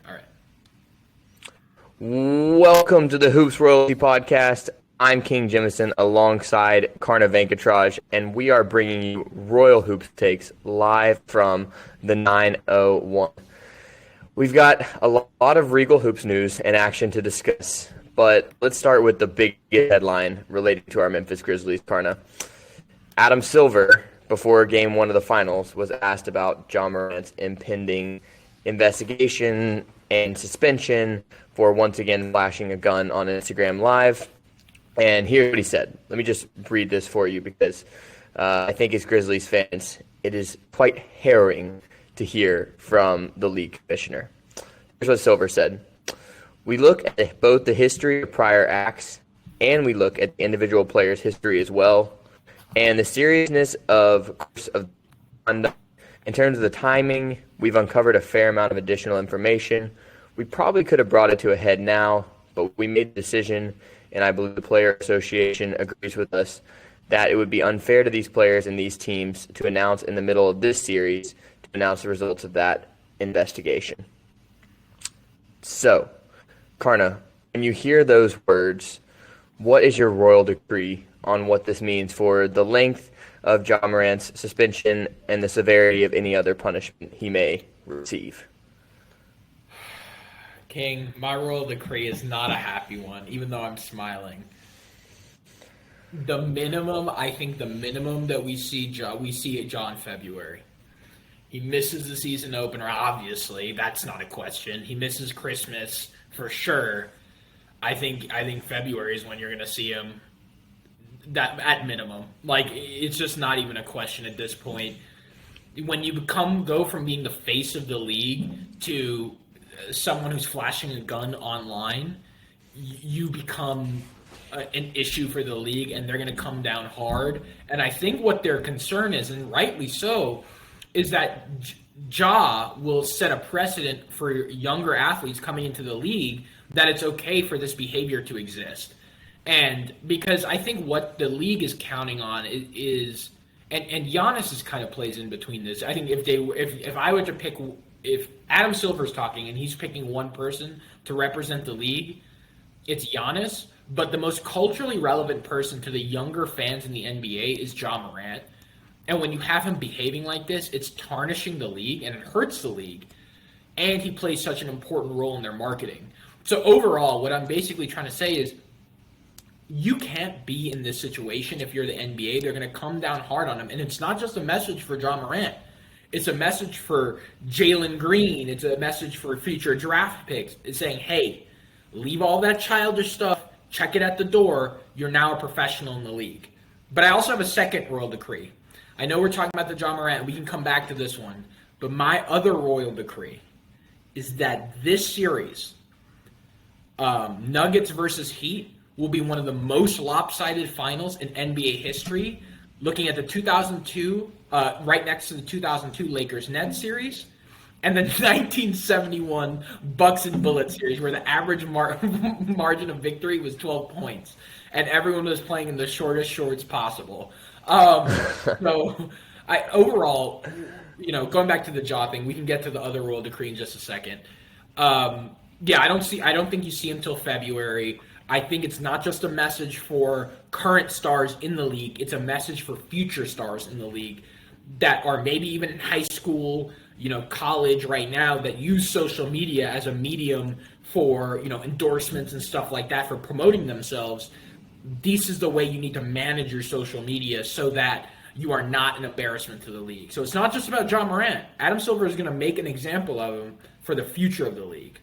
All right. Welcome to the Hoops Royalty Podcast. I'm King Jemison alongside Karna Venkatraj, and we are bringing you Royal Hoops takes live from the 901. We've got a lot of Regal Hoops news and action to discuss, but let's start with the big headline related to our Memphis Grizzlies, Karna. Adam Silver, before Game 1 of the Finals, was asked about Ja Morant's impending investigation and suspension for once again flashing a gun on Instagram Live. And here's what he said. Let me just read this for you because I think as Grizzlies fans, it is quite harrowing to hear from the league commissioner. Here's what Silver said. We look at both the history of prior acts and we look at the individual player's history as well. And the seriousness of conduct. In terms of the timing, we've uncovered a fair amount of additional information. We probably could have brought it to a head now, but we made the decision, and I believe the Player Association agrees with us, that it would be unfair to these players and these teams to announce in the middle of this series, to announce the results of that investigation. So, Karna, when you hear those words, what is your royal decree on what this means for the length of Ja Morant's suspension and the severity of any other punishment he may receive? King, my royal decree is not a happy one, even though I'm smiling. I think the minimum that we see Ja in February. He misses the season opener, obviously. That's not a question. He misses Christmas for sure. I think February is when you're going to see him. That at minimum, like it's just not even a question at this point. When you go from being the face of the league to someone who's flashing a gun online, you become an issue for the league, and they're going to come down hard. And I think what their concern is, and rightly so, is that Ja will set a precedent for younger athletes coming into the league that it's okay for this behavior to exist. And because I think what the league is counting on is and Giannis is kind of plays in between this. I think if I were to pick, if Adam Silver's talking and he's picking one person to represent the league, it's Giannis. But the most culturally relevant person to the younger fans in the NBA is Ja Morant. And when you have him behaving like this, it's tarnishing the league and it hurts the league. And he plays such an important role in their marketing. So overall, what I'm basically trying to say is, you can't be in this situation if you're the NBA. They're going to come down hard on him. And it's not just a message for Ja Morant. It's a message for Jalen Green. It's a message for future draft picks. It's saying, hey, leave all that childish stuff. Check it at the door. You're now a professional in the league. But I also have a second royal decree. I know we're talking about the Ja Morant. We can come back to this one. But my other royal decree is that this series, Nuggets versus Heat, will be one of the most lopsided finals in NBA history, looking at the 2002, right next to the 2002 Lakers-Nets series, and the 1971 Bucks and Bullets series, where the average margin of victory was 12 points, and everyone was playing in the shortest shorts possible. So, overall, going back to the Ja thing, we can get to the other royal decree in just a second. I don't think you see him till February. I think it's not just a message for current stars in the league. It's a message for future stars in the league that are maybe even in high school, college right now, that use social media as a medium for, endorsements and stuff like that for promoting themselves. This is the way you need to manage your social media so that you are not an embarrassment to the league. So it's not just about Ja Morant. Adam Silver is going to make an example of him for the future of the league.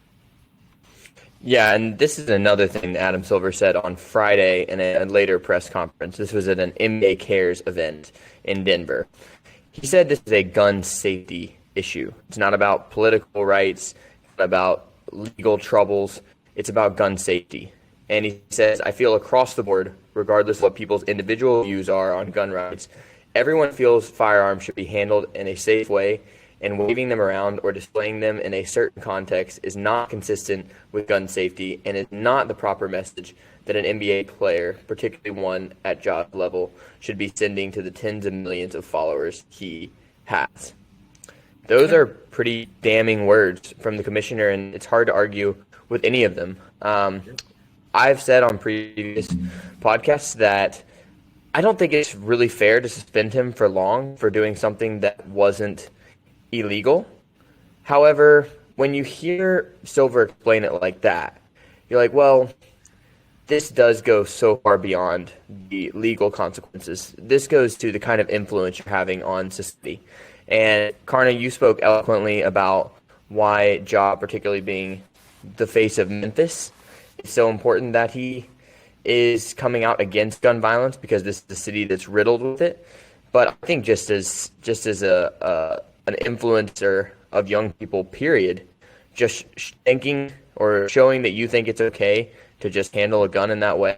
Yeah, and this is another thing that Adam Silver said on Friday in a later press conference. This was at an NBA Cares event in Denver. He said this is a gun safety issue. It's not about political rights, it's not about legal troubles. It's about gun safety. And he says, I feel across the board, regardless of what people's individual views are on gun rights, everyone feels firearms should be handled in a safe way, and waving them around or displaying them in a certain context is not consistent with gun safety and is not the proper message that an NBA player, particularly one at Ja's level, should be sending to the tens of millions of followers he has. those are pretty damning words from the commissioner, and it's hard to argue with any of them. I've said on previous podcasts that I don't think it's really fair to suspend him for long for doing something that wasn't illegal. However, when you hear Silver explain it like that, you're like, well, this does go so far beyond the legal consequences. This goes to the kind of influence you're having on society. And Karna, you spoke eloquently about why Ja, particularly being the face of Memphis, it's so important that he is coming out against gun violence because this is a city that's riddled with it. But I think just as an influencer of young people, period, just thinking or showing that you think it's okay to just handle a gun in that way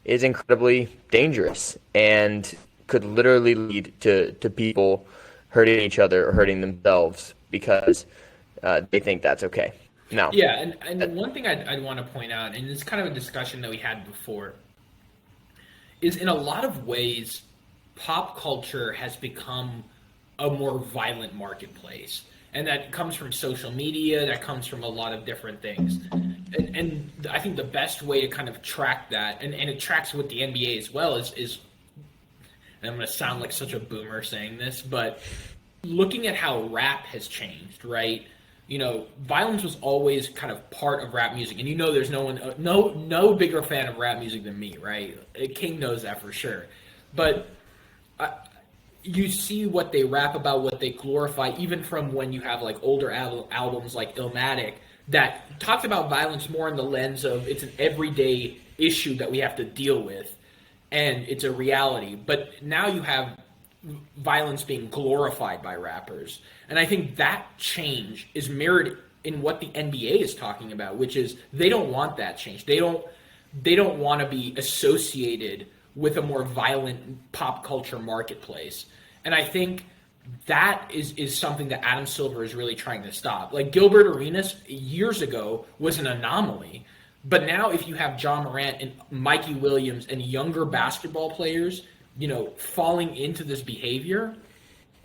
is incredibly dangerous and could literally lead to people hurting each other or hurting themselves because they think that's okay. No. Yeah, and one thing I'd want to point out, and it's kind of a discussion that we had before, is in a lot of ways, pop culture has become a more violent marketplace. And that comes from social media, that comes from a lot of different things. And I think the best way to kind of track that, and it tracks with the NBA as well, is and I'm going to sound like such a boomer saying this, but looking at how rap has changed, right? You know, violence was always kind of part of rap music, and you know there's no bigger fan of rap music than me, right? King knows that for sure. But you see what they rap about, what they glorify, even from when you have like older albums like Illmatic that talks about violence more in the lens of it's an everyday issue that we have to deal with, and it's a reality. But now you have violence being glorified by rappers. And I think that change is mirrored in what the NBA is talking about, which is they don't want that change. They don't want to be associated with a more violent pop culture marketplace. And I think that is something that Adam Silver is really trying to stop. Like Gilbert Arenas years ago was an anomaly. But now if you have Ja Morant and Mikey Williams and younger basketball players, you know, falling into this behavior,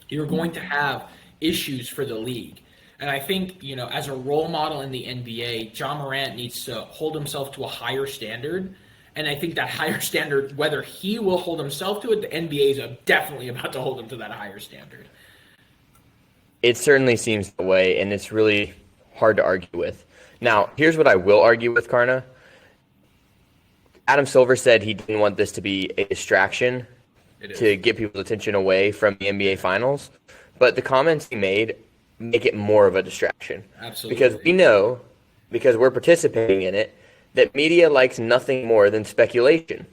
you're going to have issues for the league. And I think, you know, as a role model in the NBA, Ja Morant needs to hold himself to a higher standard. And I think that higher standard, whether he will hold himself to it, the NBA is definitely about to hold him to that higher standard. It certainly seems that way, and it's really hard to argue with. Now, here's what I will argue with, Karna. Adam Silver said he didn't want this to be a distraction to get people's attention away from the NBA Finals. But the comments he made make it more of a distraction. Absolutely. Because we know, because we're participating in it, that media likes nothing more than speculation.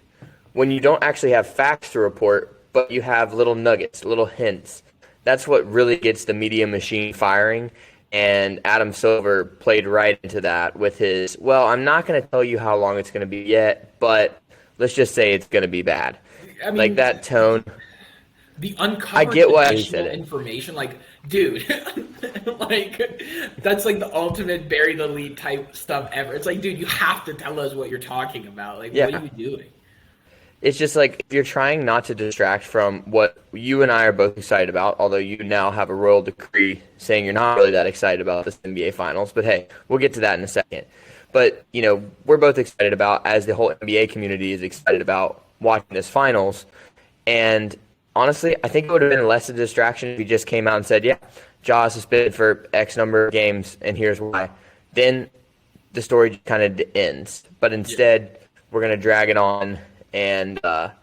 When you don't actually have facts to report, but you have little nuggets, little hints, that's what really gets the media machine firing. And Adam Silver played right into that with his, well, I'm not going to tell you how long it's going to be yet, but let's just say it's going to be bad. I mean, like that tone. The uncovered I get why he said it. Information, like, dude, like, that's like the ultimate bury the lead type stuff ever. It's like, dude, you have to tell us what you're talking about. Like, What are you doing? It's just like, if you're trying not to distract from what you and I are both excited about, although you now have a royal decree saying you're not really that excited about this NBA Finals, but hey, we'll get to that in a second. But, you know, we're both excited about, as the whole NBA community is excited about watching this Finals, and honestly, I think it would have been less of a distraction if he just came out and said, yeah, Ja is suspended for X number of games, and here's why. Then the story just kind of ends. But instead, we're going to drag it on, and I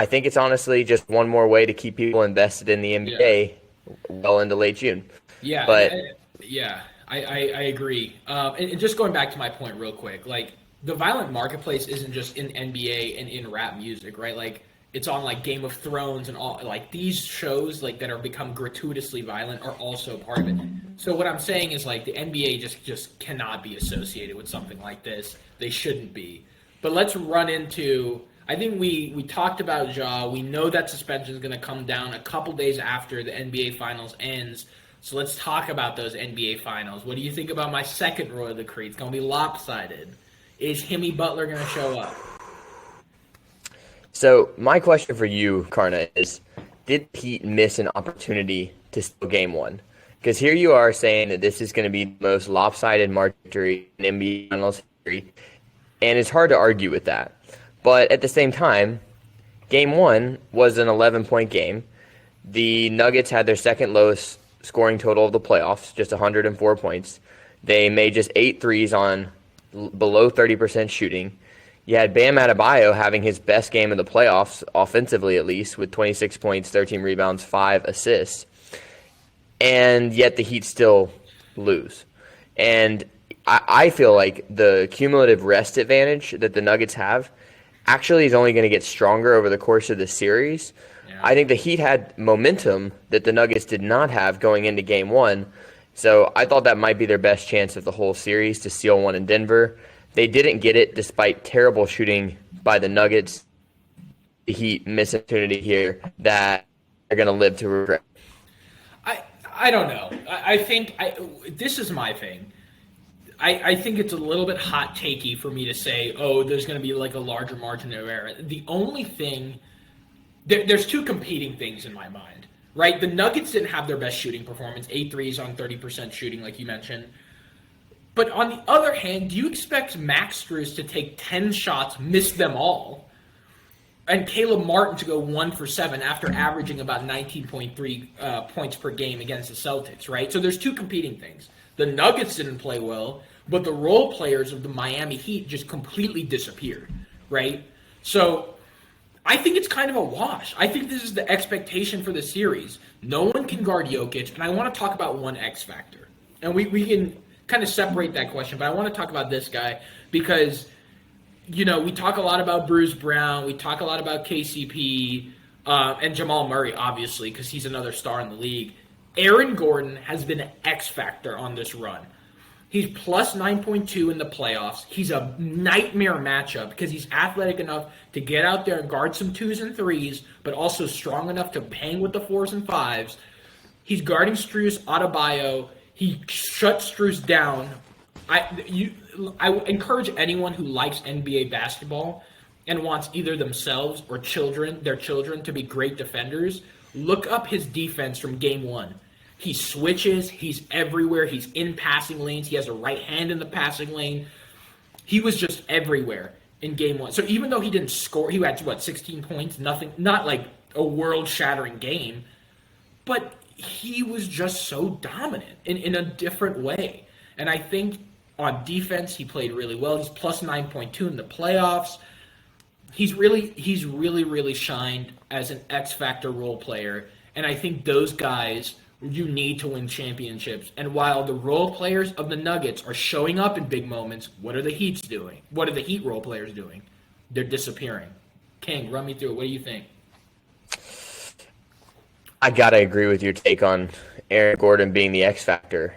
think it's honestly just one more way to keep people invested in the NBA well into late June. Yeah, but I agree. And just going back to my point real quick, like, the violent marketplace isn't just in NBA and in rap music, right? Like, it's on like Game of Thrones and all, like these shows like that are become gratuitously violent are also part of it. So what I'm saying is like the NBA just cannot be associated with something like this. They shouldn't be. But let's run into, I think we talked about Ja. We know that suspension is going to come down a couple days after the NBA Finals ends. So let's talk about those NBA Finals. What do you think about my second royal decree? It's going to be lopsided. Is Jimmy Butler going to show up? So my question for you, Karna, is did Heat miss an opportunity to steal game one? Because here you are saying that this is going to be the most lopsided March victory in NBA Finals history, and it's hard to argue with that. But at the same time, Game 1 was an 11-point game. The Nuggets had their second lowest scoring total of the playoffs, just 104 points. They made just 8 threes on below 30% shooting. You had Bam Adebayo having his best game of the playoffs, offensively at least, with 26 points, 13 rebounds, 5 assists. And yet the Heat still lose. And I feel like the cumulative rest advantage that the Nuggets have actually is only going to get stronger over the course of the series. Yeah. I think the Heat had momentum that the Nuggets did not have going into Game 1. So I thought that might be their best chance of the whole series to steal one in Denver. They didn't get it despite terrible shooting by the Nuggets. The Heat miss an opportunity here that they're going to live to regret. I don't know. I think this is my thing. I think it's a little bit hot takey for me to say, oh, there's going to be like a larger margin of error. The only thing, there's two competing things in my mind, right? The Nuggets didn't have their best shooting performance, 8 threes on 30% shooting, like you mentioned. But on the other hand, do you expect Max Strus to take 10 shots, miss them all, and Caleb Martin to go 1 for 7 after averaging about 19.3 points per game against the Celtics, right? So there's two competing things. The Nuggets didn't play well, but the role players of the Miami Heat just completely disappeared, right? So I think it's kind of a wash. I think this is the expectation for the series. No one can guard Jokic, and I want to talk about one X factor. And we can kind of separate that question, but I want to talk about this guy because – you know, we talk a lot about Bruce Brown. We talk a lot about KCP and Jamal Murray, obviously, because he's another star in the league. Aaron Gordon has been an X factor on this run. He's plus 9.2 in the playoffs. He's a nightmare matchup because he's athletic enough to get out there and guard some 2s and 3s, but also strong enough to bang with the 4s and 5s. He's guarding Strus, Adebayo. He shuts Strus down. I encourage anyone who likes NBA basketball and wants either themselves or their children to be great defenders, look up his defense from Game 1. He switches. He's everywhere. He's in passing lanes. He has a right hand in the passing lane. He was just everywhere in Game 1. So even though he didn't score, he had, 16 points? Nothing, not like a world-shattering game, but he was just so dominant in a different way. And I think on defense, he played really well. He's plus 9.2 in the playoffs. He's really shined as an X-factor role player. And I think those guys you need to win championships. And while the role players of the Nuggets are showing up in big moments, what are the Heats doing? What are the Heat role players doing? They're disappearing. King, run me through it. What do you think? I got to agree with your take on Aaron Gordon being the X-factor.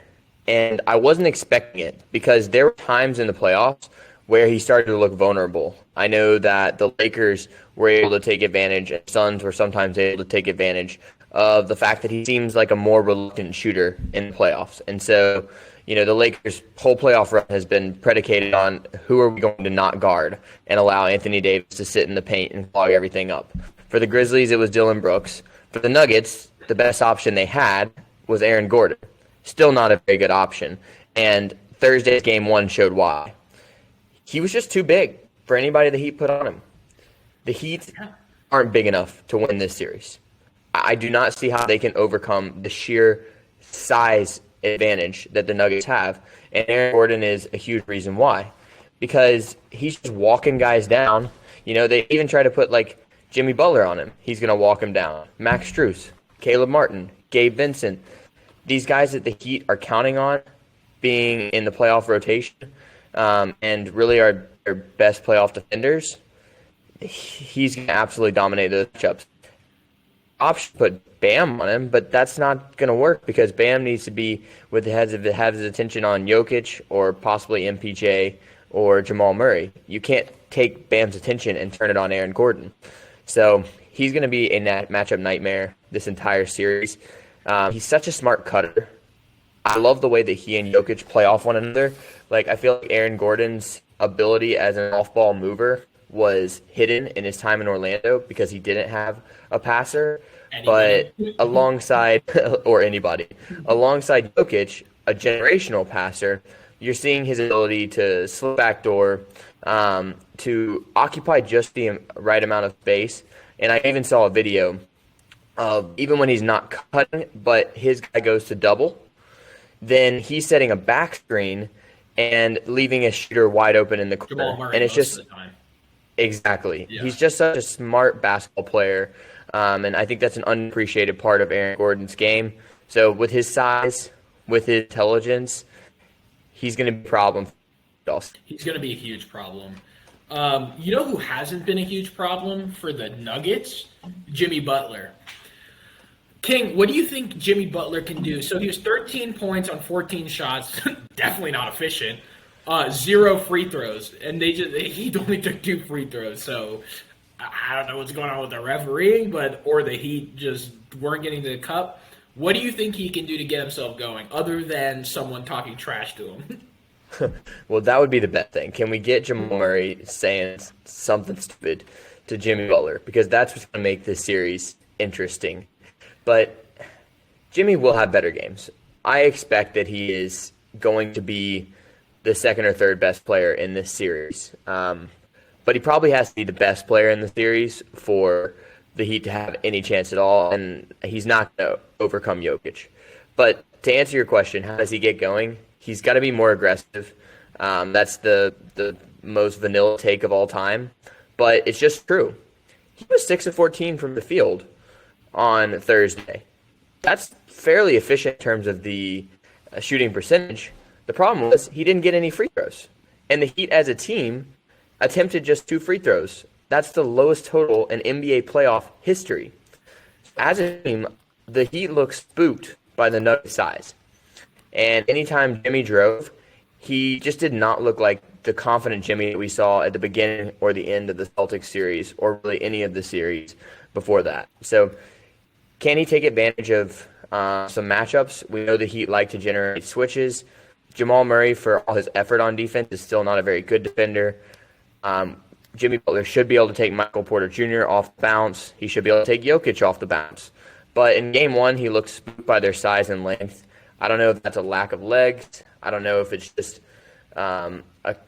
And I wasn't expecting it because there were times in the playoffs where he started to look vulnerable. I know that the Lakers were able to take advantage, and Suns were sometimes able to take advantage of the fact that he seems like a more reluctant shooter in the playoffs. And so, you know, the Lakers' whole playoff run has been predicated on who are we going to not guard and allow Anthony Davis to sit in the paint and clog everything up. For the Grizzlies, it was Dillon Brooks. For the Nuggets, the best option they had was Aaron Gordon. Still not a very good option. And Thursday's Game 1 showed why. He was just too big for anybody the Heat put on him. The Heat aren't big enough to win this series. I do not see how they can overcome the sheer size advantage that the Nuggets have. And Aaron Gordon is a huge reason why. Because he's just walking guys down. You know, they even try to put, like, Jimmy Butler on him. He's going to walk him down. Max Strus, Caleb Martin, Gabe Vincent. These guys that the Heat are counting on being in the playoff rotation and really are their best playoff defenders, he's going to absolutely dominate those matchups. Option put Bam on him, but that's not going to work because Bam needs to be with has his attention on Jokic or possibly MPJ or Jamal Murray. You can't take Bam's attention and turn it on Aaron Gordon. So he's going to be a matchup nightmare this entire series. He's such a smart cutter. I love the way that he and Jokic play off one another. Like, I feel like Aaron Gordon's ability as an off-ball mover was hidden in his time in Orlando because he didn't have a passer. But Anybody? alongside, or anybody, alongside Jokic, a generational passer, you're seeing his ability to slip backdoor, to occupy just the right amount of space. And I even saw a video of even when he's not cutting, but his guy goes to double, then he's setting a back screen and leaving a shooter wide open in the Jamal corner. Murray And it's most just of the time. exactly. Yeah. He's just such a smart basketball player. And I think that's an unappreciated part of Aaron Gordon's game. So with his size, with his intelligence, he's going to be a problem for us. He's going to be a huge problem. You know who hasn't been a huge problem for the Nuggets? Jimmy Butler. King, what do you think Jimmy Butler can do? So he was 13 points on 14 shots, definitely not efficient. 0 free throws, and he only took 2 free throws. So I don't know what's going on with the refereeing, or the Heat just weren't getting to the cup. What do you think he can do to get himself going, other than someone talking trash to him? Well, that would be the best thing. Can we get Jamal Murray saying something stupid to Jimmy Butler? Because that's what's going to make this series interesting. But Jimmy will have better games. I expect that he is going to be the second or third best player in this series. But he probably has to be the best player in the series for the Heat to have any chance at all, and he's not going to overcome Jokic. But to answer your question, how does he get going? He's got to be more aggressive. That's the most vanilla take of all time, but it's just true. He was 6 of 14 from the field on Thursday. That's fairly efficient in terms of the shooting percentage. The problem was he didn't get any free throws, and the Heat as a team attempted just 2 free throws. That's the lowest total in NBA playoff history. As a team, the Heat looked spooked by the Nuggets' size. And anytime Jimmy drove, he just did not look like the confident Jimmy that we saw at the beginning or the end of the Celtics series, or really any of the series before that. So can he take advantage of some matchups? We know the Heat like to generate switches. Jamal Murray, for all his effort on defense, is still not a very good defender. Jimmy Butler should be able to take Michael Porter Jr. off the bounce. He should be able to take Jokic off the bounce. But in game one, he looked spooked by their size and length. I don't know if that's a lack of legs. I don't know if it's just a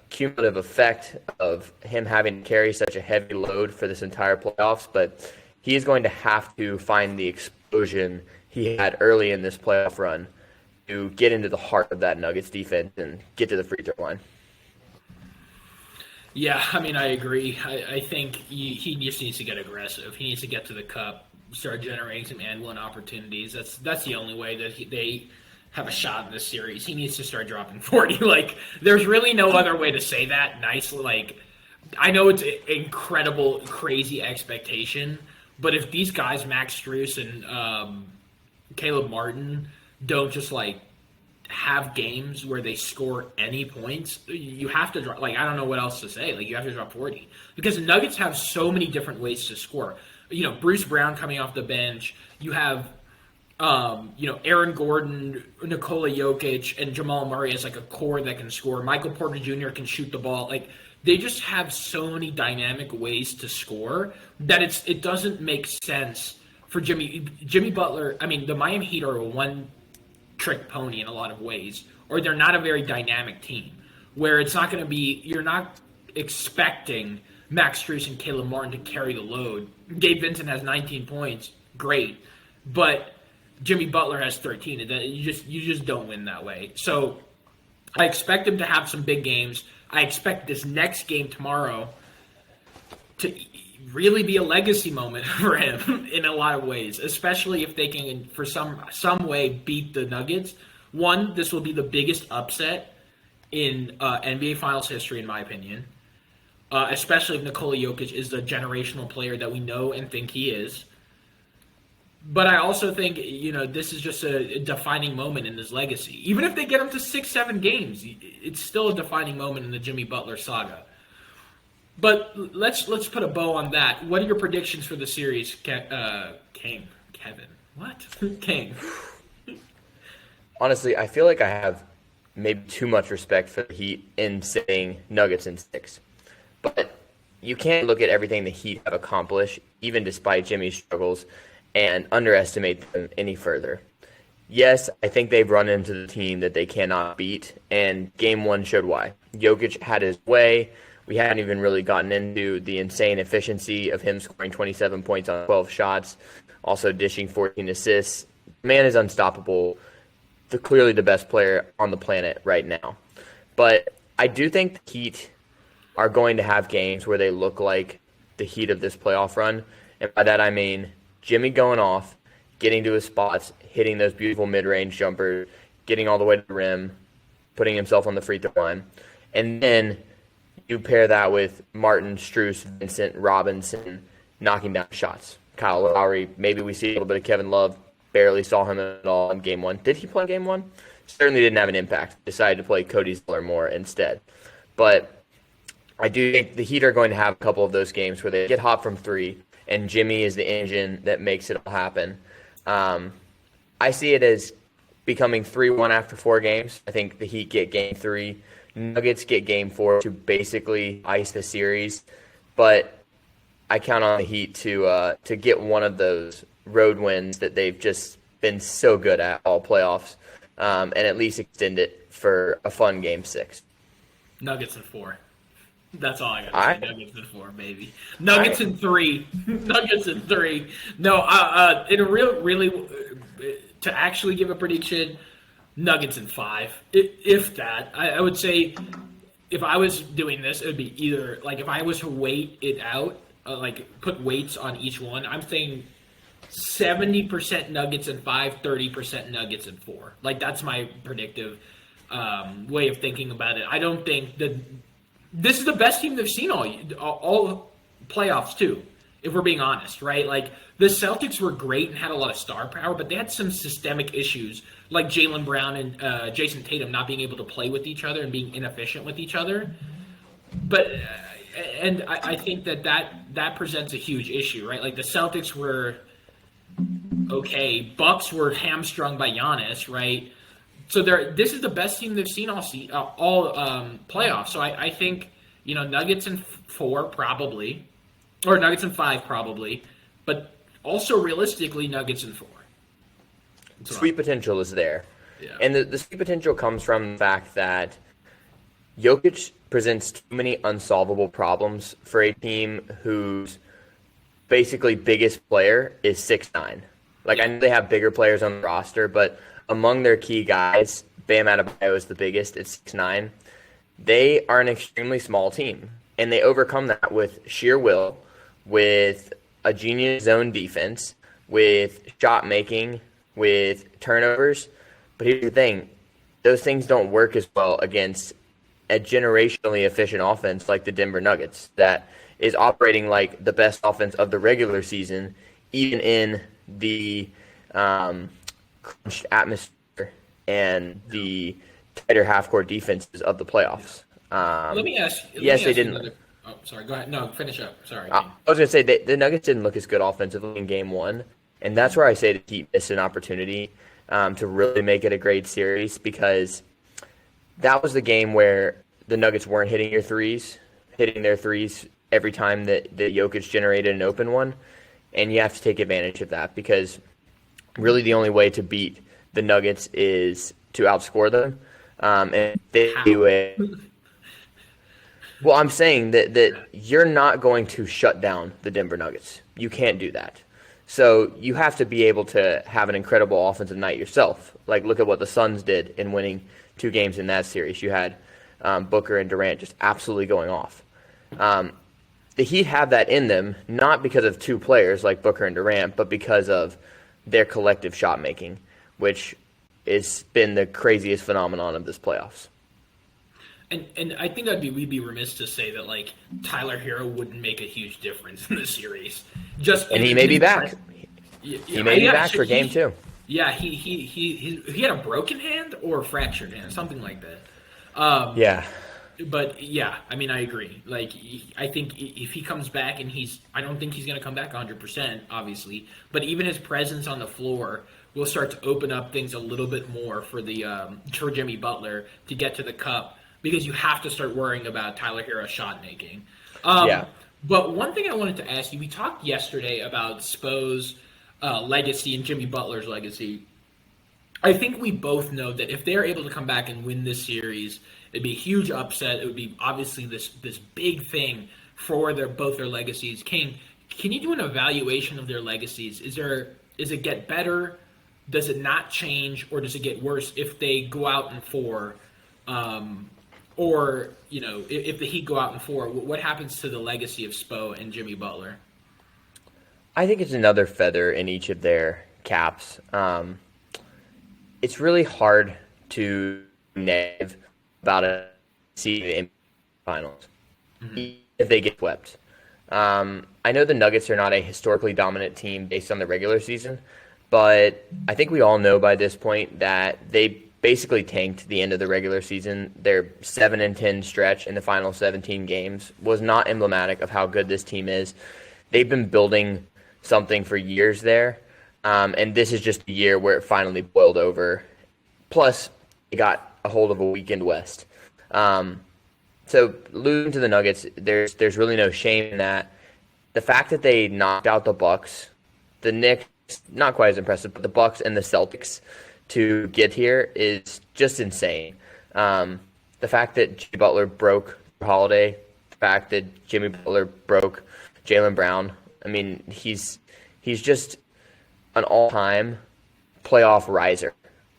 cumulative effect of him having to carry such a heavy load for this entire playoffs, but he is going to have to find the explosion he had early in this playoff run to get into the heart of that Nuggets defense and get to the free throw line. Yeah, I mean, I agree. I think he just needs to get aggressive. He needs to get to the cup, start generating some and one opportunities. That's the only way that they have a shot in this series. He needs to start dropping 40. Like, there's really no other way to say that nicely. Like, I know it's an incredible, crazy expectation, but if these guys, Max Strus and Caleb Martin, don't just, like, have games where they score any points, you have to drop. Like, I don't know what else to say. Like, you have to drop 40 because the Nuggets have so many different ways to score. You know, Bruce Brown coming off the bench. You have, Aaron Gordon, Nikola Jokic, and Jamal Murray as like a core that can score. Michael Porter Jr. can shoot the ball. Like, they just have so many dynamic ways to score that it doesn't make sense for Jimmy Butler. I mean, the Miami Heat are a one-trick pony in a lot of ways, or they're not a very dynamic team, where it's not going to be, you're not expecting Max Strus and Caleb Martin to carry the load. Gabe Vincent has 19 points, great, but Jimmy Butler has 13. You just don't win that way. So I expect him to have some big games. I expect this next game tomorrow to really be a legacy moment for him in a lot of ways, especially if they can, for some way, beat the Nuggets. One, this will be the biggest upset in NBA Finals history, in my opinion, especially if Nikola Jokic is the generational player that we know and think he is. But I also think, this is just a defining moment in his legacy. Even if they get him to 6-7 games, it's still a defining moment in the Jimmy Butler saga. But let's put a bow on that. What are your predictions for the series, King? Kevin? What? King. Honestly, I feel like I have maybe too much respect for the Heat in saying Nuggets in 6. But you can't look at everything the Heat have accomplished, even despite Jimmy's struggles, and underestimate them any further. Yes, I think they've run into the team that they cannot beat, and game one showed why. Jokic had his way. We hadn't even really gotten into the insane efficiency of him scoring 27 points on 12 shots, also dishing 14 assists. The man is unstoppable, clearly the best player on the planet right now. But I do think the Heat are going to have games where they look like the Heat of this playoff run, and by that I mean Jimmy going off, getting to his spots, hitting those beautiful mid-range jumpers, getting all the way to the rim, putting himself on the free throw line. And then you pair that with Martin, Strus, Vincent, Robinson knocking down shots. Kyle Lowry, maybe we see a little bit of Kevin Love. Barely saw him at all in game one. Did he play game one? Certainly didn't have an impact. Decided to play Cody Zeller more instead. But I do think the Heat are going to have a couple of those games where they get hot from three, and Jimmy is the engine that makes it all happen. I see it as becoming 3-1 after 4 games. I think the Heat get game 3. Nuggets get game 4 to basically ice the series. But I count on the Heat to get one of those road wins that they've just been so good at all playoffs, and at least extend it for a fun game 6. Nuggets in 4. That's all I got to say. Nuggets in 4, baby. Nuggets in 3. Nuggets in 3. No, in a really, to actually give a prediction, Nuggets in 5. If that, I would say, if I was doing this, it would be either like if I was to weight it out, like put weights on each one. I'm saying 70% Nuggets in 5, 30% Nuggets in 4. Like that's my predictive way of thinking about it. I don't think that. This is the best team they've seen all playoffs, too, if we're being honest, right? Like, the Celtics were great and had a lot of star power, but they had some systemic issues, like Jaylen Brown and Jason Tatum not being able to play with each other and being inefficient with each other. But, and I think that presents a huge issue, right? Like, the Celtics were okay. Bucks were hamstrung by Giannis, right? So this is the best team they've seen all playoffs. So I think Nuggets in 4 probably, or Nuggets in 5 probably, but also realistically Nuggets in 4. Sweet potential is there, yeah. And the sweet potential comes from the fact that Jokic presents too many unsolvable problems for a team whose basically biggest player is 6'9". Like I know they have bigger players on the roster, but among their key guys, Bam Adebayo is the biggest at 6'9". They are an extremely small team, and they overcome that with sheer will, with a genius zone defense, with shot making, with turnovers. But here's the thing, those things don't work as well against a generationally efficient offense like the Denver Nuggets that is operating like the best offense of the regular season, even in the crunched atmosphere and the tighter half-court defenses of the playoffs. Let me ask. Yes, they didn't. Oh, sorry. Go ahead. No, finish up. Sorry. I was going to say the Nuggets didn't look as good offensively in Game 1, and that's where I say the Heat missed an opportunity to really make it a great series because that was the game where the Nuggets weren't hitting their threes every time that Jokic generated an open one, and you have to take advantage of that because really the only way to beat the Nuggets is to outscore them. And they do it. Well, I'm saying that you're not going to shut down the Denver Nuggets. You can't do that. So you have to be able to have an incredible offensive night yourself. Like, look at what the Suns did in winning 2 games in that series. You had Booker and Durant just absolutely going off. The Heat have that in them, not because of 2 players like Booker and Durant, but because of their collective shot making, which has been the craziest phenomenon of this playoffs. And I think we'd be remiss to say that like Tyler Hero wouldn't make a huge difference in the series. And he may be back. He may be back for game 2. Yeah, he had a broken hand or a fractured hand, something like that. Yeah. But yeah, I mean, I agree. Like, I think if he comes back and I don't think he's going to come back 100%, obviously. But even his presence on the floor will start to open up things a little bit more for for Jimmy Butler to get to the cup because you have to start worrying about Tyler Hero's shot making. Yeah. But one thing I wanted to ask you, we talked yesterday about Spo's legacy and Jimmy Butler's legacy. I think we both know that if they're able to come back and win this series, it'd be a huge upset. It would be obviously this big thing for both their legacies. King, can you do an evaluation of their legacies? Is it get better? Does it not change, or does it get worse if they go out in four? Or if the Heat go out in four, what happens to the legacy of Spo and Jimmy Butler? I think it's another feather in each of their caps. It's really hard to negative about a season in finals if they get swept. I know the Nuggets are not a historically dominant team based on the regular season, but I think we all know by this point that they basically tanked the end of the regular season. Their 7-10 stretch in the final 17 games was not emblematic of how good this team is. They've been building something for years there, and this is just a year where it finally boiled over. Plus, they got a hold of a weekend West. So losing to the Nuggets, there's really no shame in that. The fact that they knocked out the Bucks, the Knicks, not quite as impressive, but the Bucks and the Celtics to get here is just insane. The fact that Jimmy Butler broke Holiday, the fact that Jimmy Butler broke Jaylen Brown. I mean, he's just an all-time playoff riser.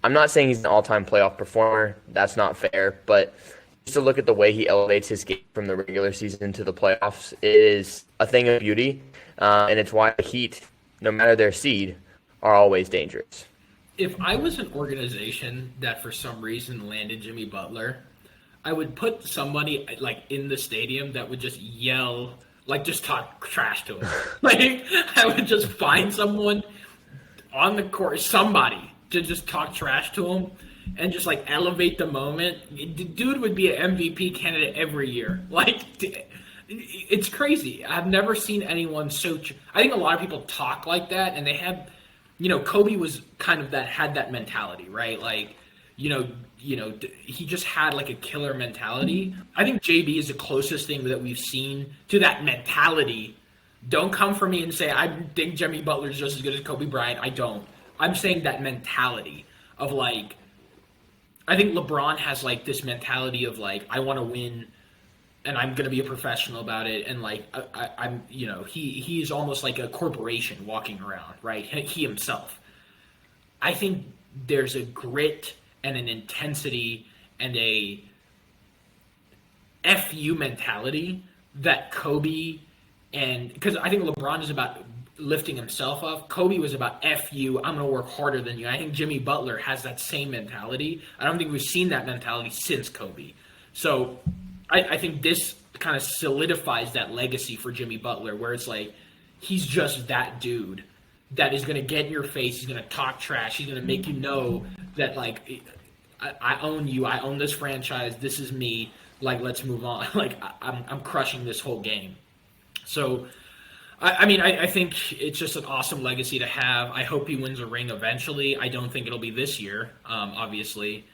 I'm not saying he's an all-time playoff performer. That's not fair, but just to look at the way he elevates his game from the regular season to the playoffs, it is a thing of beauty, and it's why the Heat, no matter their seed, are always dangerous. If I was an organization that for some reason landed Jimmy Butler, I would put somebody in the stadium that would just yell, just talk trash to him. I would just find someone on the court, somebody to just talk trash to him and just elevate the moment. The dude would be an MVP candidate every year. It's crazy. I've never seen anyone so. I think a lot of people talk like that, and they have. Kobe was kind of had that mentality, right? He just had a killer mentality. I think JB is the closest thing that we've seen to that mentality. Don't come for me and say I think Jimmy Butler is just as good as Kobe Bryant. I don't. I'm saying that mentality of I think LeBron has this mentality of I want to win, and I'm gonna be a professional about it, and I'm he's almost like a corporation walking around, right? He himself. I think there's a grit and an intensity and a FU mentality that Kobe and because I think LeBron is about lifting himself up. Kobe was about FU, I'm going to work harder than you. I think Jimmy Butler has that same mentality. I don't think we've seen that mentality since Kobe. So I think this kind of solidifies that legacy for Jimmy Butler where it's he's just that dude that is going to get in your face. He's going to talk trash. He's going to make you know that I own you. I own this franchise. This is me. Let's move on. I'm crushing this whole game. So I think it's just an awesome legacy to have. I hope he wins a ring eventually. I don't think it'll be this year, obviously.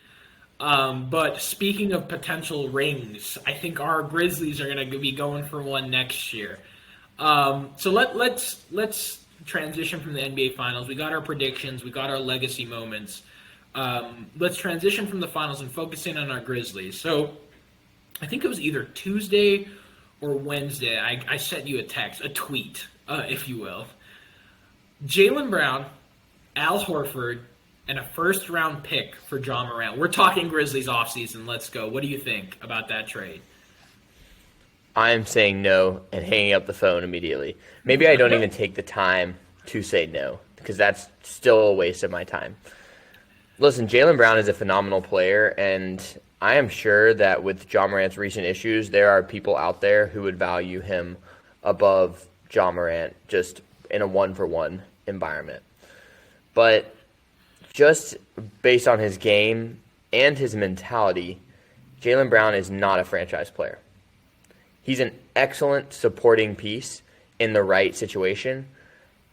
But speaking of potential rings, I think our Grizzlies are going to be going for one next year. So let's transition from the NBA Finals. We got our predictions. We got our legacy moments. Let's transition from the finals and focus in on our Grizzlies. So I think it was either Tuesday or Wednesday, I sent you a tweet, if you will. Jaylen Brown, Al Horford, and a first-round pick for Ja Morant. We're talking Grizzlies offseason. Let's go. What do you think about that trade? I'm saying no and hanging up the phone immediately. Maybe I don't even take the time to say no because that's still a waste of my time. Listen, Jaylen Brown is a phenomenal player, and I am sure that with Ja Morant's recent issues, there are people out there who would value him above Ja Morant just in a one-for-one environment. But just based on his game and his mentality, Jaylen Brown is not a franchise player. He's an excellent supporting piece in the right situation,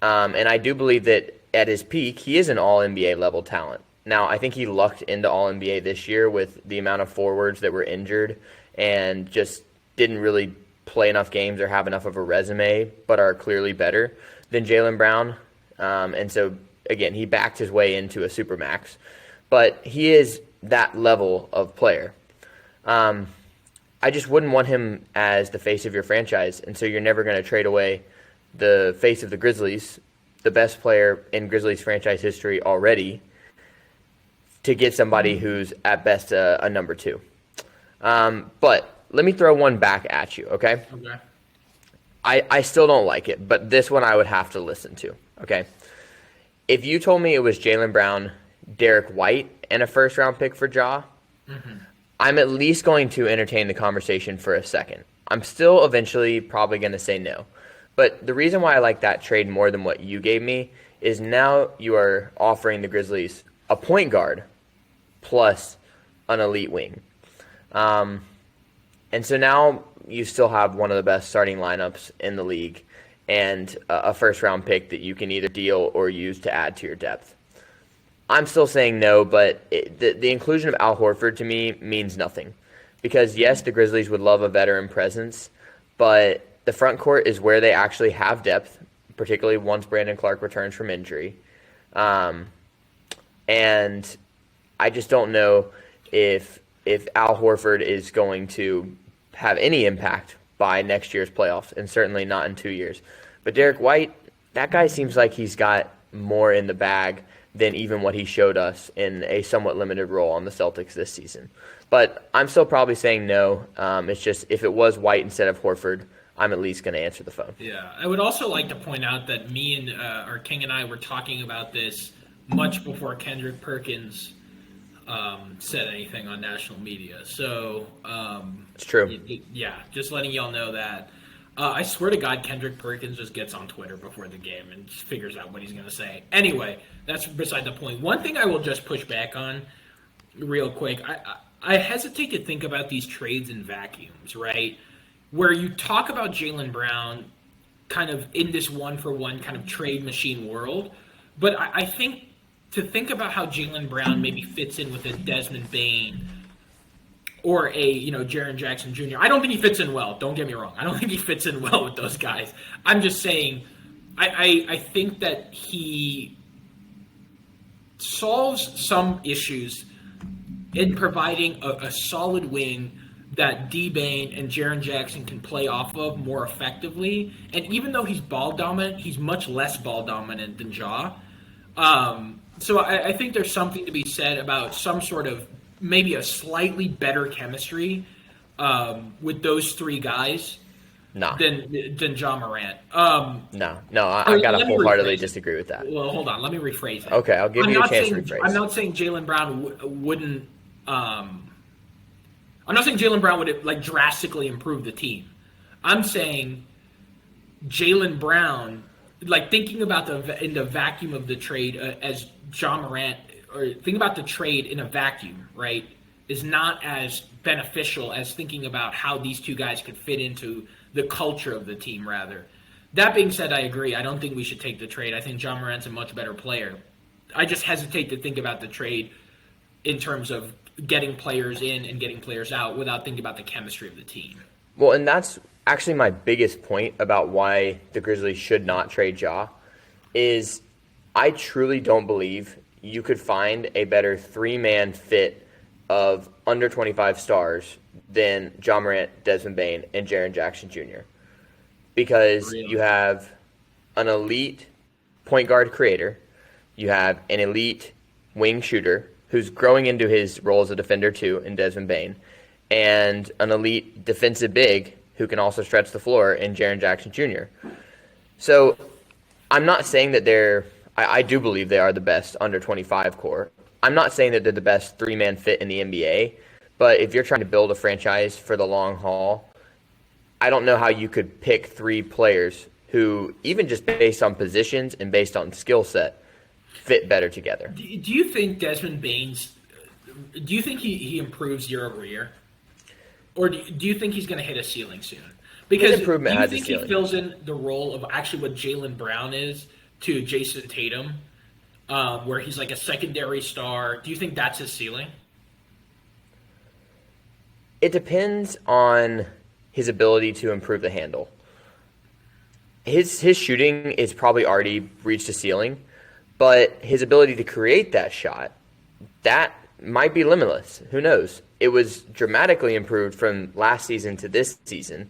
and I do believe that at his peak, he is an all-NBA level talent. Now, I think he lucked into All-NBA this year with the amount of forwards that were injured and just didn't really play enough games or have enough of a resume, but are clearly better than Jaylen Brown. And so, again, he backed his way into a supermax. But he is that level of player. I just wouldn't want him as the face of your franchise, and so you're never going to trade away the face of the Grizzlies, the best player in Grizzlies franchise history already, to get somebody who's at best a number 2. But let me throw one back at you, okay? Okay. I still don't like it, but this one I would have to listen to, okay? If you told me it was Jaylen Brown, Derek White, and a first-round pick for Ja, I'm at least going to entertain the conversation for a second. I'm still eventually probably going to say no. But the reason why I like that trade more than what you gave me is now you are offering the Grizzlies a point guard plus an elite wing. And so now you still have one of the best starting lineups in the league and a first-round pick that you can either deal or use to add to your depth. I'm still saying no, but the inclusion of Al Horford to me means nothing. Because, yes, the Grizzlies would love a veteran presence, but the front court is where they actually have depth, particularly once Brandon Clark returns from injury. And I just don't know if Al Horford is going to have any impact by next year's playoffs, and certainly not in 2 years. But Derek White, that guy seems like he's got more in the bag than even what he showed us in a somewhat limited role on the Celtics this season. But I'm still probably saying no. It's just if it was White instead of Horford, I'm at least going to answer the phone. Yeah, I would also like to point out that me and our King and I were talking about this much before Kendrick Perkins said anything on national media. So it's true. Yeah, just letting y'all know that. I swear to God, Kendrick Perkins just gets on Twitter before the game and just figures out what he's going to say. Anyway, that's beside the point. One thing I will just push back on real quick, I hesitate to think about these trades in vacuums, right? Where you talk about Jaylen Brown kind of in this one-for-one kind of trade machine world, but I think to think about how Jaylen Brown maybe fits in with a Desmond Bane or a, Jaren Jackson Jr. I don't think he fits in well. Don't get me wrong. I don't think he fits in well with those guys. I'm just saying I think that he solves some issues in providing a solid wing that D-Bane and Jaren Jackson can play off of more effectively. And even though he's ball dominant, he's much less ball dominant than Ja. So I think there's something to be said about some sort of maybe a slightly better chemistry with those three guys than Ja Morant. No, I got to wholeheartedly disagree with that. Well, hold on. Let me rephrase it. Okay, I'll give you a chance to rephrase. I'm not saying Jaylen Brown wouldn't I'm not saying Jaylen Brown would drastically improve the team. I'm saying Jaylen Brown, thinking about in the vacuum of the trade as Ja Morant, or think about the trade in a vacuum, right, is not as beneficial as thinking about how these two guys could fit into the culture of the team, rather. That being said, I agree. I don't think we should take the trade. I think Ja Morant's a much better player. I just hesitate to think about the trade in terms of getting players in and getting players out without thinking about the chemistry of the team. Well, and that's actually my biggest point about why the Grizzlies should not trade Ja, is I truly don't believe you could find a better three-man fit of under 25 stars than Ja Morant, Desmond Bane, and Jaren Jackson Jr. Because you have an elite point guard creator, you have an elite wing shooter who's growing into his role as a defender too in Desmond Bane, and an elite defensive big who can also stretch the floor in Jaren Jackson Jr. So I'm not saying that I do believe they are the best under 25 core. I'm not saying that they're the best three-man fit in the NBA, but if you're trying to build a franchise for the long haul, I don't know how you could pick three players who, even just based on positions and based on skill set, fit better together. Do you think Desmond Bane's – do you think he improves year over year? Or do you think he's going to hit a ceiling soon? Because his improvement has a ceiling. Do you think he fills in the role of actually what Jaylen Brown is to Jason Tatum, where he's like a secondary star? Do you think that's his ceiling? It depends on his ability to improve the handle. his shooting is probably already reached a ceiling, but his ability to create that shot, that might be limitless. Who knows? It was dramatically improved from last season to this season.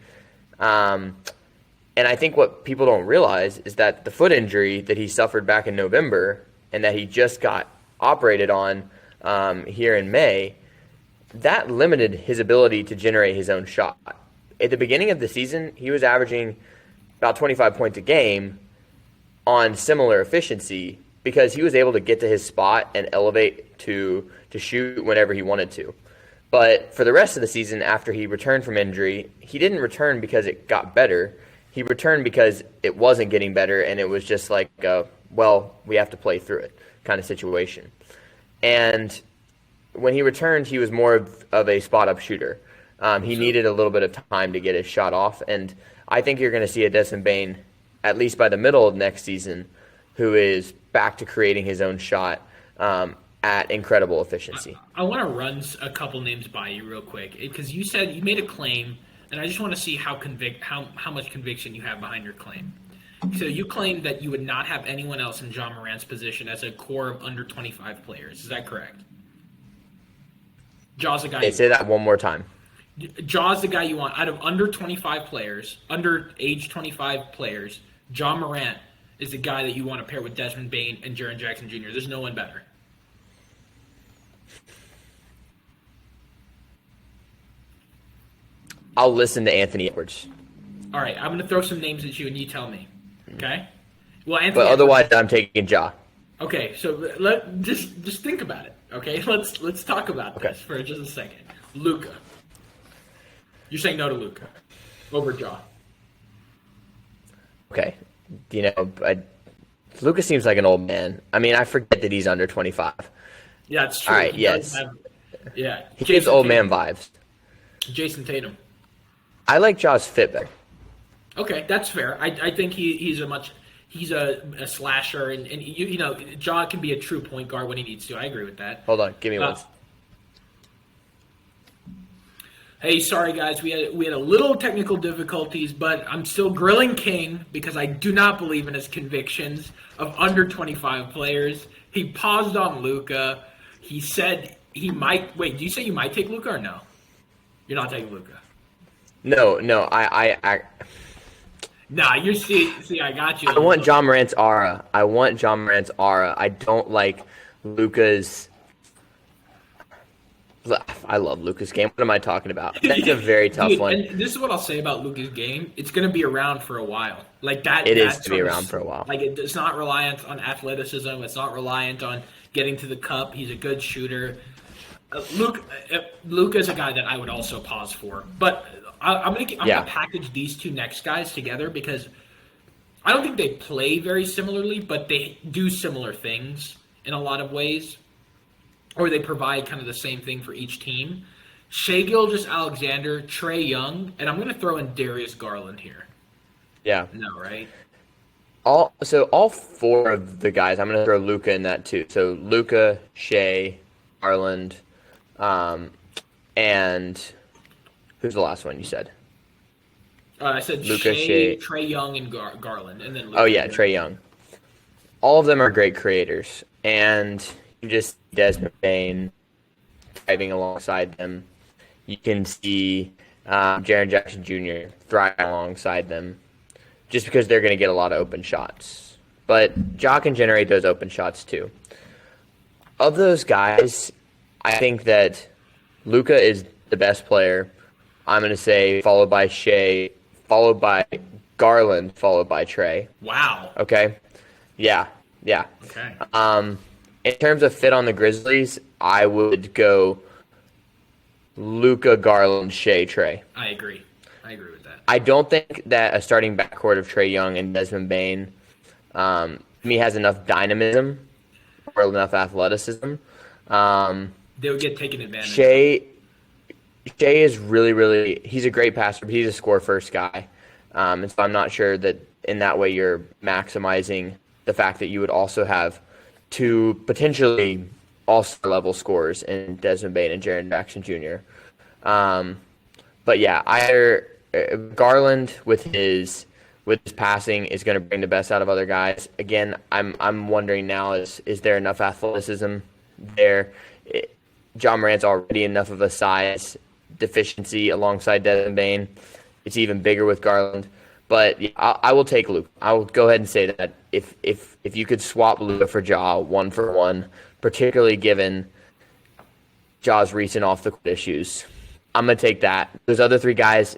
And I think what people don't realize is that the foot injury that he suffered back in November and that he just got operated on here in May, that limited his ability to generate his own shot. At the beginning of the season, he was averaging about 25 points a game on similar efficiency because he was able to get to his spot and elevate to shoot whenever he wanted to. But for the rest of the season, after he returned from injury, he didn't return because it got better. He returned because it wasn't getting better, and it was just like, we have to play through it kind of situation. And when he returned, he was more of a spot-up shooter. He needed a little bit of time to get his shot off, and I think you're going to see a Desmond Bane, at least by the middle of next season, who is back to creating his own shot at incredible efficiency. I want to run a couple names by you real quick because you said you made a claim, and I just want to see how much conviction you have behind your claim. So you claimed that you would not have anyone else in Ja Morant's position as a core of under 25 players. Is that correct? Ja's the guy. Hey, say that one more time. Ja's the guy you want out of under 25 players, under age 25 players. Ja Morant is the guy that you want to pair with Desmond Bane and Jaren Jackson Jr. There's no one better. I'll listen to Anthony Edwards. All right, I'm going to throw some names at you, and you tell me. Okay? Well, Anthony. But otherwise, I'm taking Ja. Okay, so just think about it. Okay, let's talk about this for just a second. Luka. You're saying no to Luka over Ja. Okay, Luka seems like an old man. I mean, I forget that he's under 25. Yeah, it's true. All right, yes. He gives old man vibes. Jason Tatum. I like Ja's fit better. Okay, that's fair. I think he's a slasher, and Ja can be a true point guard when he needs to. I agree with that. Hold on, give me one. Hey, sorry guys, we had a little technical difficulties, but I'm still grilling King because I do not believe in his convictions of under 25 players. He paused on Luka. He said he might. Wait, do you say you might take Luka or no? You're not taking Luka. No, I Nah, you see, I got you. I want Ja Morant's aura. I don't like Luka's. I love Luka's game. What am I talking about? That's a very tough one. And this is what I'll say about Luka's game. It's going to be around for a while. Like that. It is to be around for a while. Like it's not reliant on athleticism. It's not reliant on getting to the cup. He's a good shooter. Luka's a guy that I would also pause for. But I'm gonna package these two next guys together because I don't think they play very similarly, but they do similar things in a lot of ways. Or they provide kind of the same thing for each team. Shai Gilgeous-Alexander, Trae Young, and I'm going to throw in Darius Garland here. Yeah. No, right? All four of the guys, I'm going to throw Luka in that too. So Luka, Shai, Garland, and who's the last one you said? I said Luka, Shai, Trae Young, and Garland, and then Luka. Oh yeah, Trae Young. All of them are great creators, and you just see Desmond Bane thriving alongside them. You can see Jaren Jackson Jr. thriving alongside them just because they're going to get a lot of open shots. But Ja can generate those open shots too. Of those guys, I think that Luka is the best player. I'm going to say followed by Shai, followed by Garland, followed by Trae. Wow. Okay? Yeah. Okay. In terms of fit on the Grizzlies, I would go Luka, Garland, Shai, Trae. I agree with that. I don't think that a starting backcourt of Trae Young and Desmond Bane has enough dynamism or enough athleticism. They would get taken advantage of. Shai is really, really – he's a great passer, but he's a score-first guy. And so I'm not sure that in that way you're maximizing the fact that you would also have – to potentially all-star level scorers in Desmond Bane and Jaren Jackson Jr. But yeah, either Garland with his with his passing is going to bring the best out of other guys. Again, I'm wondering now, is there enough athleticism there? Ja Morant's already enough of a size deficiency alongside Desmond Bane. It's even bigger with Garland. But yeah, I will take Luka. I will go ahead and say that if you could swap Luka for Ja 1-for-1, particularly given Ja's recent off-the-court issues, I'm going to take that. Those other three guys,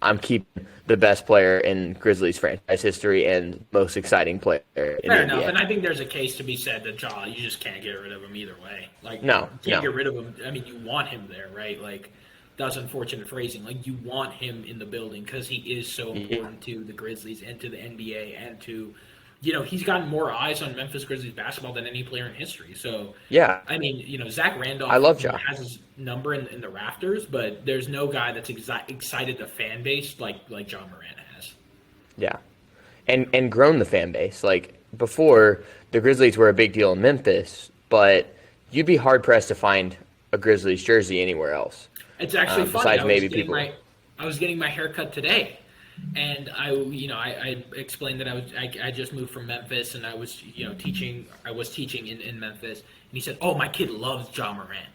I'm keeping the best player in Grizzlies franchise history and most exciting player in Fair the enough, NBA. and I think there's a case to be said that Ja, you just can't get rid of him either way. Like, No, you can't no. get rid of him. I mean, you want him there, right? Like, that's unfortunate phrasing. Like, you want him in the building because he is so important to the Grizzlies and to the NBA and to, he's gotten more eyes on Memphis Grizzlies basketball than any player in history. So, Yeah. I mean, Zach Randolph I love Ja. has his number in the rafters, but there's no guy that's excited the fan base like Ja Morant has. Yeah. And grown the fan base. Like, before, the Grizzlies were a big deal in Memphis, but you'd be hard-pressed to find a Grizzlies jersey anywhere else. It's actually funny. Besides maybe people. I was getting my haircut today, and I explained that I just moved from Memphis, and I was teaching. I was teaching in Memphis, and he said, "Oh, my kid loves Ja Morant."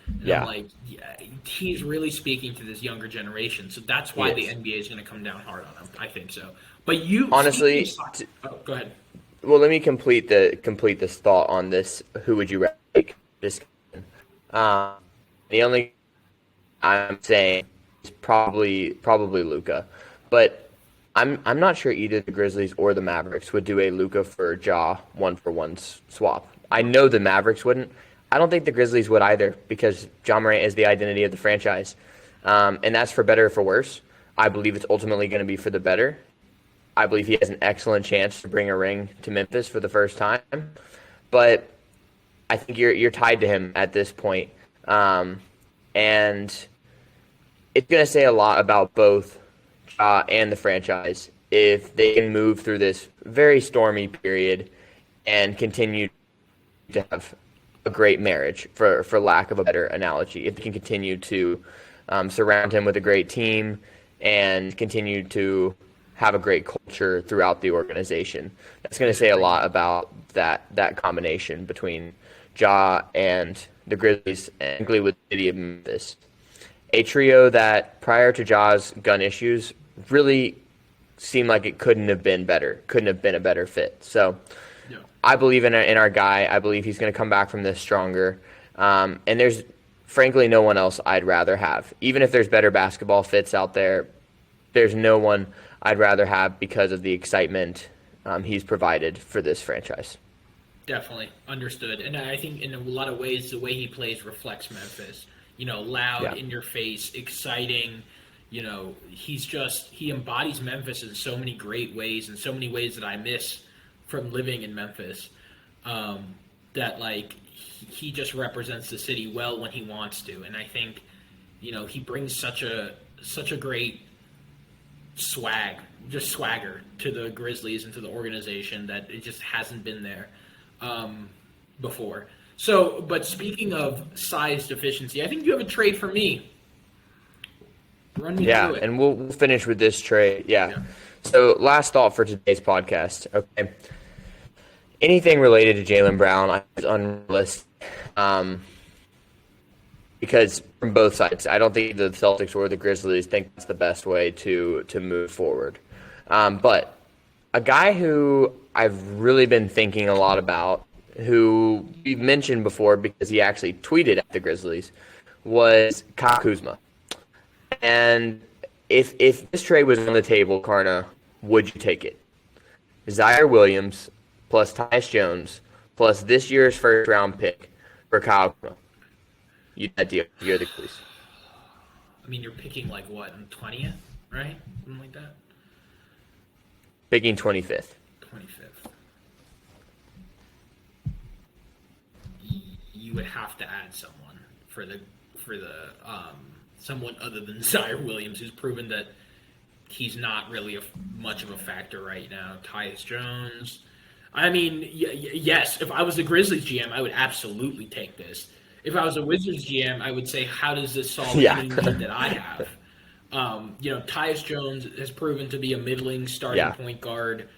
And Yeah. I'm like, yeah, he's really speaking to this younger generation, so that's why the NBA is going to come down hard on him. I think so. But you honestly, go ahead. Well, let me complete this thought on this. Who would you rather take this? The only I'm saying is probably Luka, but I'm not sure either the Grizzlies or the Mavericks would do a Luka for Ja 1-for-1 swap. I know the Mavericks wouldn't. I don't think the Grizzlies would either because Ja Morant is the identity of the franchise, and that's for better or for worse. I believe it's ultimately going to be for the better. I believe he has an excellent chance to bring a ring to Memphis for the first time, but I think you're tied to him at this point, and it's going to say a lot about both Ja and the franchise if they can move through this very stormy period and continue to have a great marriage, for lack of a better analogy. If they can continue to surround him with a great team and continue to have a great culture throughout the organization. That's going to say a lot about that combination between Ja and the Grizzlies and with the city of Memphis. A trio that, prior to Ja's gun issues, really seemed like it couldn't have been better, couldn't have been a better fit. So Yeah. I believe in our guy. I believe he's going to come back from this stronger. And there's, frankly, no one else I'd rather have. Even if there's better basketball fits out there, there's no one I'd rather have because of the excitement he's provided for this franchise. Definitely understood, and I think in a lot of ways the way he plays reflects Memphis. Loud, in your face, exciting. He embodies Memphis in so many great ways, and so many ways that I miss from living in Memphis. That he just represents the city well when he wants to, and I think he brings such a great swagger to the Grizzlies and to the organization that it just hasn't been there before. So, but speaking of size deficiency, I think you have a trade for me. Run me through it. And we'll finish with this trade. Yeah. So, last thought for today's podcast. Okay. Anything related to Jaylen Brown is unrealistic. Because from both sides, I don't think the Celtics or the Grizzlies think that's the best way to move forward. But a guy who I've really been thinking a lot about, who we've mentioned before because he actually tweeted at the Grizzlies, was Kyle Kuzma. And if this trade was on the table, Karna, would you take it? Zaire Williams plus Tyus Jones plus this year's first-round pick for Kyle Kuzma. That deal. You're the Grizzlies. I mean, you're picking in 20th, right? Something like that. Picking 25th. 25th. You would have to add someone for the someone other than Zaire Williams, who's proven that he's not really much of a factor right now. Tyus Jones. I mean, yes, if I was the Grizzlies GM, I would absolutely take this. If I was a Wizards GM, I would say, how does this solve any need that I have? Tyus Jones has proven to be a middling starting point guard.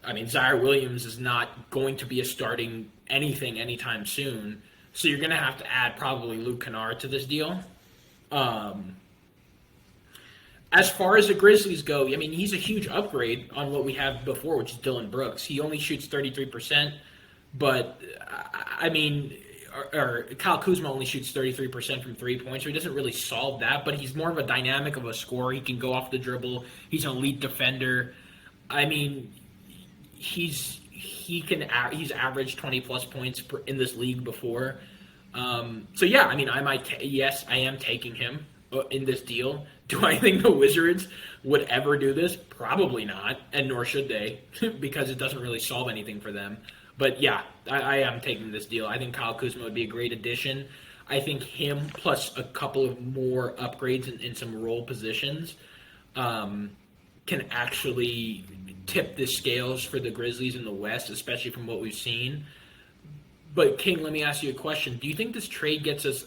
I mean, Zaire Williams is not going to be a starting anything anytime soon. So you're going to have to add probably Luke Kennard to this deal. As far as the Grizzlies go, I mean, he's a huge upgrade on what we have before, which is Dylan Brooks. He only shoots 33%, but, I mean, or Kyle Kuzma only shoots 33% from three-point, so he doesn't really solve that, but he's more of a dynamic of a scorer. He can go off the dribble. He's an elite defender. I mean, he's averaged 20-plus points in this league before. So, yeah, I mean, I am taking him in this deal. Do I think the Wizards would ever do this? Probably not, and nor should they, because it doesn't really solve anything for them. But yeah, I am taking this deal. I think Kyle Kuzma would be a great addition. I think him plus a couple of more upgrades in some role positions can actually tip the scales for the Grizzlies in the West, especially from what we've seen. But King, let me ask you a question. Do you think this trade gets us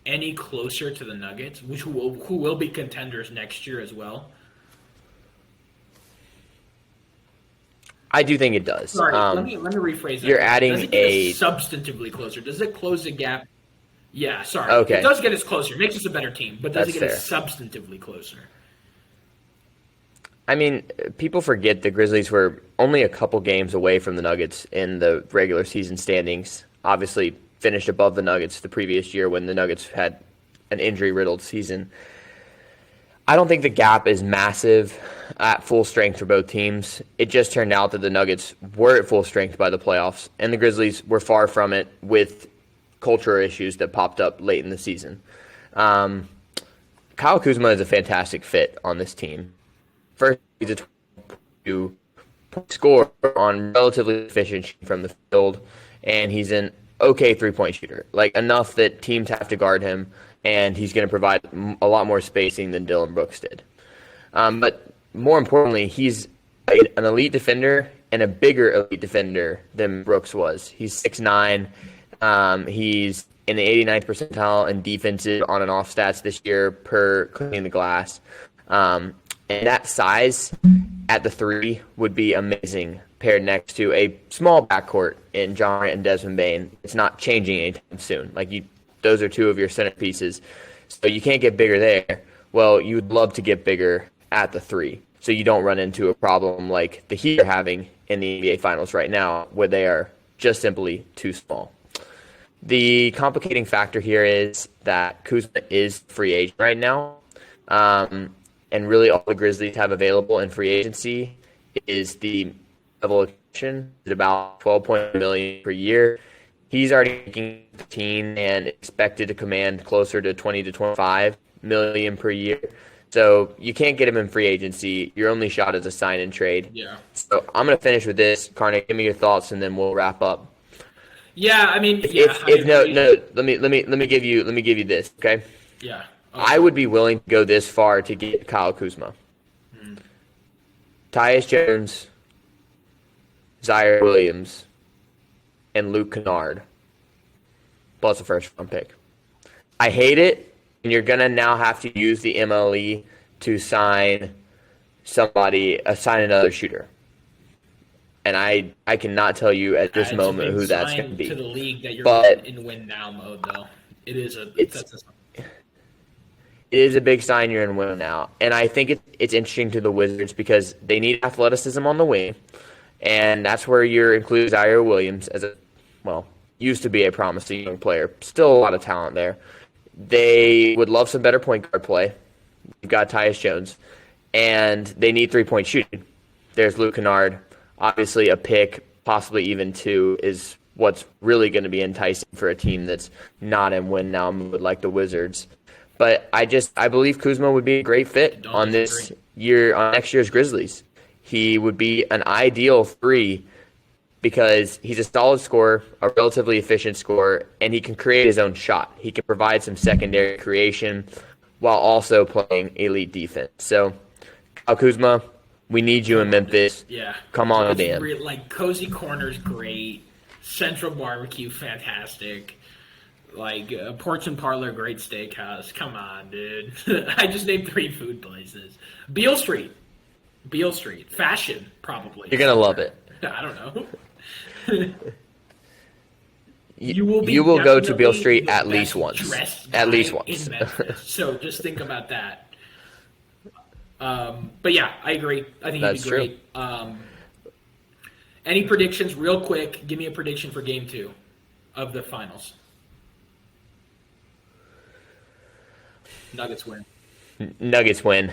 any closer to the Nuggets, who will be contenders next year as well? I do think it does. Sorry, let me rephrase that. You're adding does it get us substantively closer? Does it close the gap? Yeah, sorry. Okay. It does get us closer. It makes us a better team, but does That's it get fair. us substantively closer? I mean, people forget the Grizzlies were only a couple games away from the Nuggets in the regular season standings. Obviously, finished above the Nuggets the previous year when the Nuggets had an injury-riddled season. I don't think the gap is massive at full strength for both teams. It just turned out that the Nuggets were at full strength by the playoffs, and the Grizzlies were far from it with cultural issues that popped up late in the season. Kyle Kuzma is a fantastic fit on this team. First, he's a 22-point scorer on relatively efficient from the field, and he's an okay three-point shooter, like enough that teams have to guard him, and he's going to provide a lot more spacing than Dylan Brooks did. But more importantly, he's an elite defender and a bigger elite defender than Brooks was. He's 6'9". He's in the 89th percentile in defensive on and off stats this year per cleaning the glass. And that size at the three would be amazing paired next to a small backcourt in Ja Morant and Desmond Bane. It's not changing anytime soon. Those are two of your centerpieces. So you can't get bigger there. Well, you would love to get bigger at the three, so you don't run into a problem like the Heat are having in the NBA Finals right now, where they are just simply too small. The complicating factor here is that Kuzma is free agent right now, and really all the Grizzlies have available in free agency is the level extension at about $12 million per year. He's already making 15 and expected to command closer to 20 to 25 million per year. So you can't get him in free agency. Your only shot is a sign and trade. Yeah. So I'm going to finish with this. Karna, give me your thoughts and then we'll wrap up. Yeah, I mean, let me give you this, okay? Yeah. I would be willing to go this far to get Kyle Kuzma. Tyus Jones, Zaire Williams, and Luke Kennard, plus a first-round pick. I hate it, and you're going to now have to use the MLE to sign another shooter. And I cannot tell you at this moment who that's going to be. To the league that you're in win now mode, though. It is a big sign you're in win now. And I think it's interesting to the Wizards because they need athleticism on the wing. And that's where you include Zaire Williams as used to be a promising young player. Still a lot of talent there. They would love some better point guard play. You've got Tyus Jones. And they need three-point shooting. There's Luke Kennard. Obviously a pick, possibly even two, is what's really going to be enticing for a team that's not in win now mode like the Wizards. But I believe Kuzma would be a great fit on next year's Grizzlies. He would be an ideal three because he's a solid scorer, a relatively efficient scorer, and he can create his own shot. He can provide some secondary creation while also playing elite defense. So, Kyle Kuzma, we need you in Memphis. Yeah. Come on, man. Cozy Corner's great. Central Barbecue, fantastic. Like Porch and Parlor, great steakhouse. Come on, dude. I just named 3 food places. Beale Street. Fashion, probably. You're going to love it. I don't know. You will go to Beale Street at least once. At least once. In Memphis. So just think about that. But yeah, I agree. I think it'd be great. True. Any predictions, real quick? Give me a prediction for Game 2 of the finals. Nuggets win.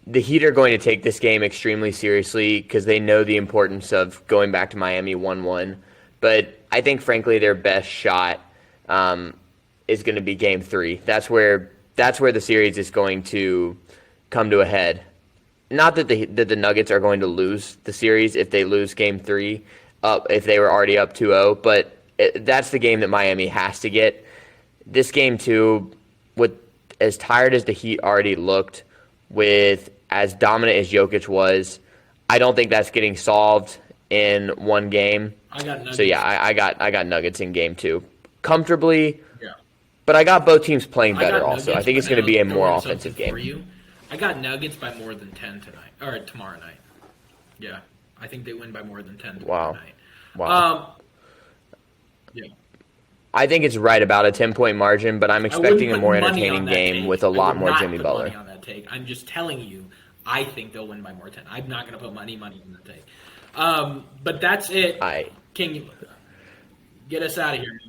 The Heat are going to take this game extremely seriously because they know the importance of going back to Miami 1-1. But I think, frankly, their best shot is going to be Game 3. That's where the series is going to come to a head. Not that the Nuggets are going to lose the series if they lose Game 3, if they were already up 2-0, but that's the game that Miami has to get. This Game 2, with as tired as the Heat already looked, with as dominant as Jokic was, I don't think that's getting solved in one game. I got Nuggets. So yeah, I got Nuggets in Game 2 comfortably. Yeah. But I got both teams playing better. Also, I think it's going to be a more offensive game. I got Nuggets by more than 10 tomorrow night. Yeah, I think they win by more than 10 tomorrow night. Wow. Yeah. I think it's right about a 10-point margin, but I'm expecting a more entertaining game with a lot more Jimmy Butler. Money on that take. I'm just telling you, I think they'll win by more than 10. I'm not going to put money on that take. But that's it. King, get us out of here.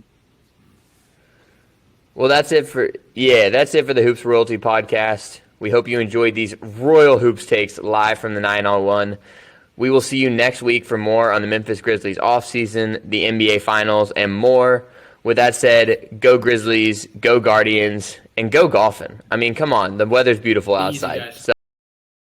Well, that's it for the Hoops Royalty podcast. We hope you enjoyed these Royal Hoops takes live from the 9-on-1. We will see you next week for more on the Memphis Grizzlies offseason, the NBA Finals, and more. With that said, go Grizzlies, go Guardians, and go golfing. I mean, come on. The weather's beautiful outside. So